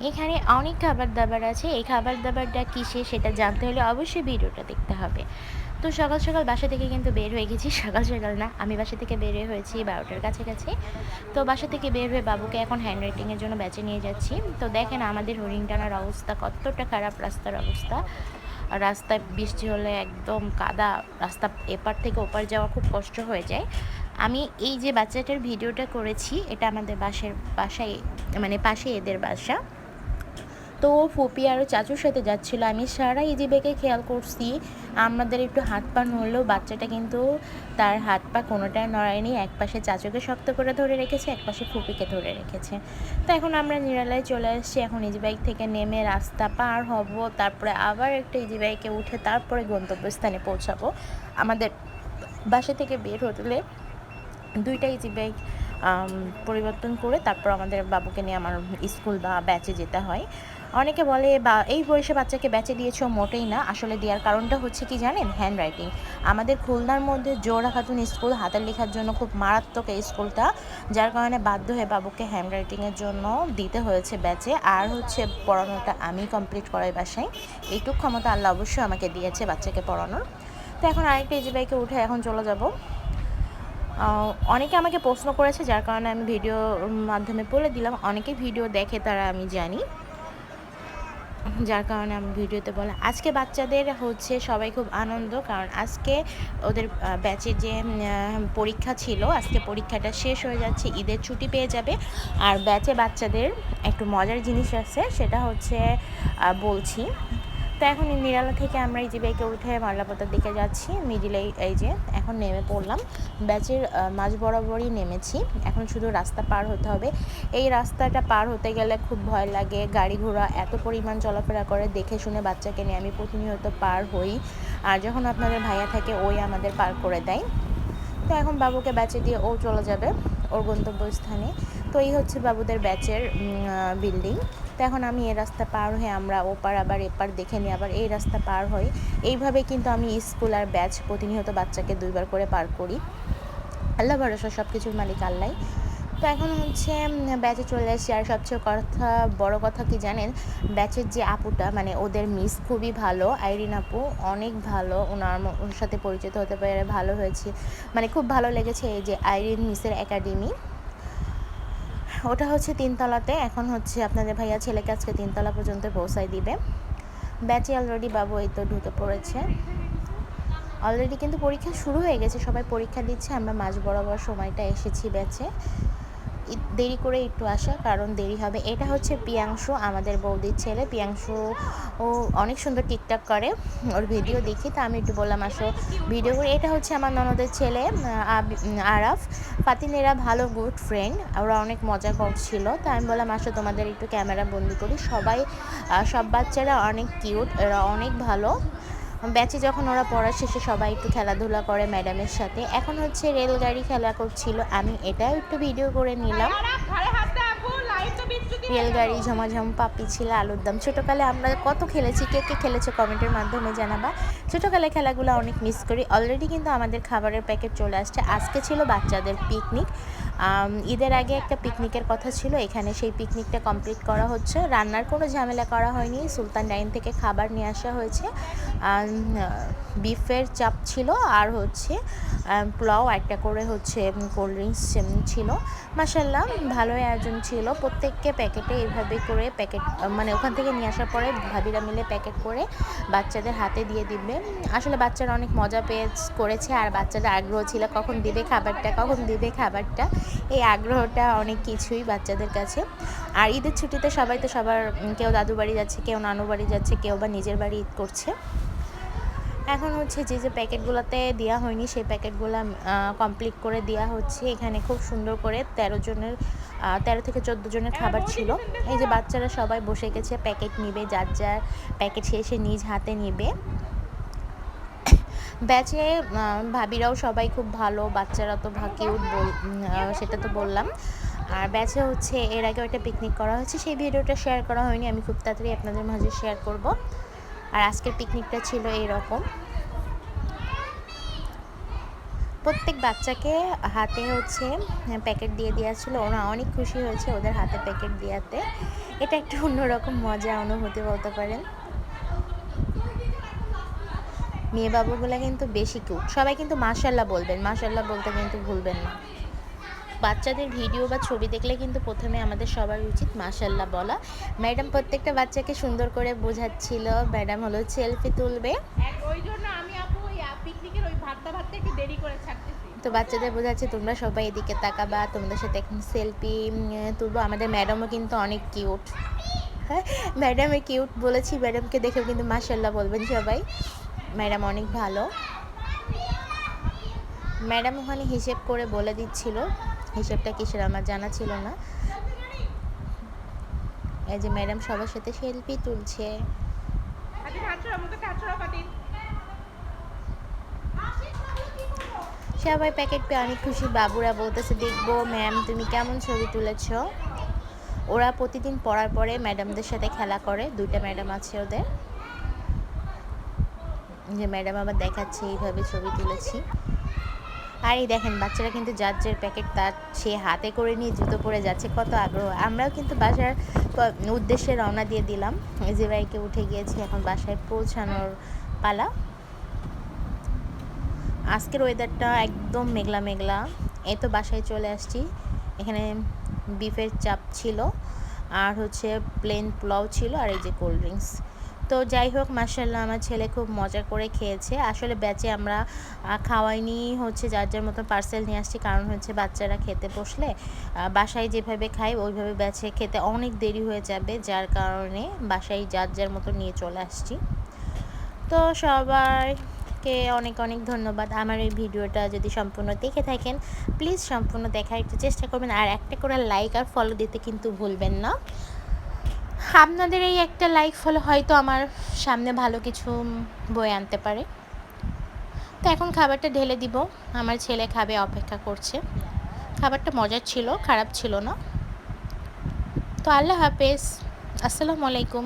এখানে অনেক খাবার দাবার আছে। এই খাবার দাবারটা কিসের সেটা জানতে হলে অবশ্যই ভিডিওটা দেখতে হবে। তো সকাল সকাল বাসা থেকে কিন্তু বের হয়ে গেছি। সকাল সকাল না, আমি বাসা থেকে বের হয়েছি 12টার কাছাকাছি। তো বাসা থেকে বের হয়ে বাবুকে এখন হ্যান্ড রাইটিংয়ের জন্য ব্যাচে নিয়ে যাচ্ছি। তো দেখেন আমাদের হরিণটানার অবস্থা কতটা খারাপ, রাস্তার অবস্থা। আর রাস্তায় বৃষ্টি হলে একদম কাদা, রাস্তা এপার থেকে ওপার যাওয়া খুব কষ্ট হয়ে যায়। আমি এই যে বাচ্চাটার ভিডিওটা করেছি এটা আমাদের বাসায় মানে পাশে এদের বাসা। তো ও ফুপি আরও চাচুর সাথে যাচ্ছিলো। আমি সারা ইজিবেকে খেয়াল করছি, আমাদের একটু হাত পা নড়লেও বাচ্চাটা কিন্তু তার হাত পা কোনোটাই নড়ায়নি। এক পাশে চাচুকে শক্ত করে ধরে রেখেছে, এক পাশে ফুপিকে ধরে রেখেছে। তো এখন আমরা নিরালায় চলে আসছি। এখন ইজিবাইক থেকে নেমে রাস্তা পার হব, তারপরে আবার একটা ইজিবাইকে উঠে তারপরে গন্তব্যস্থানে পৌঁছাবো। আমাদের বাসা থেকে বের হলে দুইটা ইজিবাইক পরিবর্তন করে তারপর আমাদের বাবুকে নিয়ে আমার স্কুল বা ব্যাচে যেতে হয়। অনেকে বলে বা এই বয়সে বাচ্চাকে ব্যাচে দিয়েছ, মোটেই না। আসলে দেওয়ার কারণটা হচ্ছে কি জানেন, হ্যান্ড রাইটিং। আমাদের খুলনার মধ্যে জোহরা খাতুন স্কুল হাতের লেখার জন্য খুব মারাত্মক এই স্কুলটা, যার কারণে বাধ্য হয়ে বাবুকে হ্যান্ড রাইটিংয়ের জন্য দিতে হয়েছে ব্যাচে। আর হচ্ছে পড়ানোটা আমি কমপ্লিট করাই বাসায়, এইটুকু ক্ষমতা আল্লাহ অবশ্যই আমাকে দিয়েছে বাচ্চাকে পড়ানোর। তো এখন আরেকটা ইজি বাইকে উঠে এখন চলে যাব। অনেকে আমাকে প্রশ্ন করেছে, যার কারণে আমি ভিডিওর মাধ্যমে বলে দিলাম। অনেকে ভিডিও দেখে তারা আমি জানি, যার কারণে আমি ভিডিওতে বললাম। আজকে বাচ্চাদের হচ্ছে সবাই খুব আনন্দ, কারণ আজকে ওদের ব্যাচের যে পরীক্ষা ছিল, আজকে পরীক্ষাটা শেষ হয়ে যাচ্ছে, ঈদের ছুটি পেয়ে যাবে। আর ব্যাচে বাচ্চাদের একটু মজার জিনিস আছে, সেটা হচ্ছে বলছি। তো এখন নিরালা থেকে আমরা এই যে বাইকে উঠে মাল্লাপোতার দিকে যাচ্ছি। মিডিলে এই যে এখন নেমে পড়লাম, ব্যাচের মাঝ বরাবরই নেমেছি। এখন শুধু রাস্তা পার হতে হবে। এই রাস্তাটা পার হতে গেলে খুব ভয় লাগে, গাড়ি ঘোড়া এত পরিমাণ চলাফেরা করে, দেখে শুনে বাচ্চাকে নিয়ে আমি প্রতিনিয়ত পার হই। আর যখন আপনাদের ভাইয়া থাকে ওই আমাদের পার করে দেয়। তো এখন বাবুকে ব্যাচে দিয়ে ও চলে যাবে ওর গন্তব্যস্থানে। তো এই হচ্ছে বাবুদের ব্যাচের বিল্ডিং। তো এখন আমি এই রাস্তা পার হয়ে আমরা ওপার আবার এপার দেখে নিই, আবার এই রাস্তা পার হই। এইভাবে কিন্তু আমি স্কুল আর ব্যাচ প্রতিনিয়ত বাচ্চাকে 2বার করে পার করি। আল্লাহ ভরসা, সব কিছুর মালিক আল্লাহ। তো এখন হচ্ছে ব্যাচে চলে আসছি। আর সবচেয়ে বড় কথা কি জানেন, ব্যাচের যে আপুটা মানে ওদের মিস খুবই ভালো, আইরিন আপু অনেক ভালো। ওর সাথে পরিচিত হতে পেরে ভালো হয়েছে, মানে খুব ভালো লেগেছে। এই যে আইরিন মিসের একাডেমি, ওটা হচ্ছে 3তলাতে। এখন হচ্ছে আপনাদের ভাইয়া ছেলেকে আজকে 3তলা পর্যন্ত পৌঁছায় দিবে। ব্যাচে অলরেডি বাবু এই তো ঢুকে পড়েছে। অলরেডি কিন্তু পরীক্ষা শুরু হয়ে গেছে, সবাই পরীক্ষা দিচ্ছে। আমরা মাঝ বরাবর সময়টা এসেছি ব্যাচে, দেরি করে একটু আসা, কারণ দেরি হবে। এটা হচ্ছে পিয়াংশু, আমাদের বৌদির ছেলে। পিয়াংশু ও অনেক সুন্দর টিকটক করে, ওর ভিডিও দেখি, তা আমি একটু বললাম আসো ভিডিও করি। এটা হচ্ছে আমার ননদের ছেলে আরাফ। ফাতিনেরা ভালো গুড ফ্রেন্ড, ওরা অনেক মজা করছিল। তা আমি বললাম আসো তোমাদের একটু ক্যামেরা বন্দি করি। সব বাচ্চারা অনেক কিউট, এরা অনেক ভালো। ব্যাচে যখন ওরা পড়া শেষে সবাই একটু খেলাধুলা করে ম্যাডামের সাথে। এখন হচ্ছে রেলগাড়ি খেলা করছিল, আমি এটাও একটু ভিডিও করে নিলাম। রেলগাড়ি, ঝমাঝম, পাপি ছিল, আলুর দম। ছোটোকালে আমরা কত খেলেছি, কে কে খেলেছে কমেন্টের মাধ্যমে জানাবা। ছোটোকালে খেলাগুলো অনেক মিস করি। অলরেডি কিন্তু আমাদের খাবারের প্যাকেট চলে আসছে। আজকে ছিল বাচ্চাদের পিকনিক, ঈদের আগে একটা পিকনিকের কথা ছিল, এখানে সেই পিকনিকটা কমপ্লিট করা হচ্ছে। রান্নার কোনো ঝামেলা করা হয়নি, সুলতান ডাইন থেকে খাবার নিয়ে আসা হয়েছে। বিফের চাপ ছিল, আর হচ্ছে পোলাও, একটা করে হচ্ছে কোল্ড ড্রিঙ্কস ছিল। মাশাল্লাহ ভালোই আয়োজন ছিল। প্রত্যেককে প্যাকেটে এইভাবে করে প্যাকেট মানে ওখান থেকে নিয়ে আসার পরে ভাবিরা মিলে প্যাকেট করে বাচ্চাদের হাতে দিয়ে দিবে। আসলে বাচ্চারা অনেক মজা করেছে, আর বাচ্চাদের আগ্রহ ছিল কখন দিবে খাবারটা, কখন দিবে খাবারটা। এই আগ্রহটা অনেক কিছুই বাচ্চাদের কাছে। আর ঈদের ছুটিতে সবাই তো সবার, কেউ দাদু বাড়ি যাচ্ছে, কেউ নানু বাড়ি যাচ্ছে, কেউ বা নিজের বাড়ি ঈদ করছে। এখন হচ্ছে যে যে প্যাকেটগুলোতে দেওয়া হয়নি সেই প্যাকেটগুলো কমপ্লিট করে দেওয়া হচ্ছে। এখানে খুব সুন্দর করে 13 থেকে 14 জনের খাবার ছিল। এই যে বাচ্চারা সবাই বসে গেছে, প্যাকেট নিবে, যার যার প্যাকেট শেষে নিজ হাতে নিবে। ব্যাচে ভাবিরাও সবাই খুব ভালো, বাচ্চারা তো কিউট, সেটা তো বললাম। আর ব্যাচে হচ্ছে এর আগেও একটা পিকনিক করা হয়েছে, সেই ভিডিওটা শেয়ার করা হয়নি, আমি খুব তাড়াতাড়ি আপনাদের মাঝে শেয়ার করব। আর আজকের পিকনিকটা ছিল এইরকম। প্রত্যেক বাচ্চাকে হাতে হচ্ছে প্যাকেট দিয়ে দিয়েছিল, ওরা অনেক খুশি হয়েছে ওদের হাতে প্যাকেট দেওয়াতে। এটা একটা অন্যরকম মজা অনুভূতি বলতে পারেন। মেয়ে বাবুগুলো কিন্তু বেশি কিউট, সবাই কিন্তু মাশাল্লাহ বলবেন, মাশাল্লাহ বলতে কিন্তু ভুলবেন না। বাচ্চাদের ভিডিও বা ছবি দেখলে কিন্তু প্রথমে আমাদের সবার উচিত মাশাল্লাহ বলা। ম্যাডাম প্রত্যেকটা বাচ্চাকে সুন্দর করে বোঝাচ্ছিল, ম্যাডাম হলো সেলফি তুলবে, ওই জন্য আমি আপু ওই পিকনিকের ওই ভাতটা একটু দেরি করে ছাড়তেছি। তো বাচ্চাদের বোঝাচ্ছে তোমরা সবাই এদিকে তাকাবা, তোমাদের সাথে এখন সেলফি তুলবো। আমাদের ম্যাডামও কিন্তু অনেক কিউট। হ্যাঁ, ম্যাডামে কিউট বলেছি, ম্যাডামকে দেখেও কিন্তু মাশাল্লাহ বলবেন সবাই, ম্যাডাম অনেক ভালো। ম্যাডাম ওখানে হিসেব করে বলে দিচ্ছিল, হিসেবটা কিসের আমার জানা ছিল না। এই যে ম্যাডাম সবার সাথে সেলফি তুলছে। সবাই প্যাকেট পেয়ে অনেক খুশি, বাবুরা বলতেছে দেখবো ম্যাম তুমি কেমন ছবি তুলেছ। ওরা প্রতিদিন পড়ার পরে ম্যাডামদের সাথে খেলা করে, দুইটা ম্যাডাম আছে ওদের, যে ম্যাডাম আবার দেখাচ্ছে এইভাবে ছবি তুলেছি। আর এই দেখেন বাচ্চারা কিন্তু যার যার প্যাকেট তার সে হাতে করে নিয়ে জুতো পরে যাচ্ছে, কত আগ্রহ। আমরাও কিন্তু বাসার উদ্দেশ্যে রওনা দিয়ে দিলাম, যে বাইকে উঠে গিয়েছি, এখন বাসায় পৌঁছানোর পালা। আজকের ওয়েদারটা একদম মেঘলা মেঘলা। এই তো বাসায় চলে আসছি, এখানে বিফের চাপ ছিল আর হচ্ছে প্লেন পোলাও ছিল আর এই যে কোল্ড ড্রিঙ্কস। তো যাই হোক মাশাআল্লাহ আমার ছেলে খুব মজা করে খেয়েছে। আসলে ব্যাচে আমরা খাওয়াইনি, হচ্ছে যার যার মতো পার্সেল নিয়ে আসছি, কারণ হচ্ছে বাচ্চারা খেতে বসলে বাসায় যেভাবে খাই ওইভাবে ব্যাচে খেতে অনেক দেরি হয়ে যাবে, যার কারণে বাসায় যার যার মতো নিয়ে চলে আসছি। তো সবাইকে অনেক অনেক ধন্যবাদ। আমার এই ভিডিওটা যদি সম্পূর্ণ দেখে থাকেন প্লিজ সম্পূর্ণ দেখার একটু চেষ্টা করবেন, আর একটা করে লাইক আর ফলো দিতে কিন্তু ভুলবেন না। আপনাদের এই একটা লাইক ফলো হয়তো আমার সামনে ভালো কিছু বয়ে আনতে পারে। তো এখন খাবারটা ঢেলে দিব, আমার ছেলে খাবে, অপেক্ষা করছে। খাবারটা মজার ছিল, খারাপ ছিল না। তো আল্লাহ হাফেজ, আসসালামু আলাইকুম।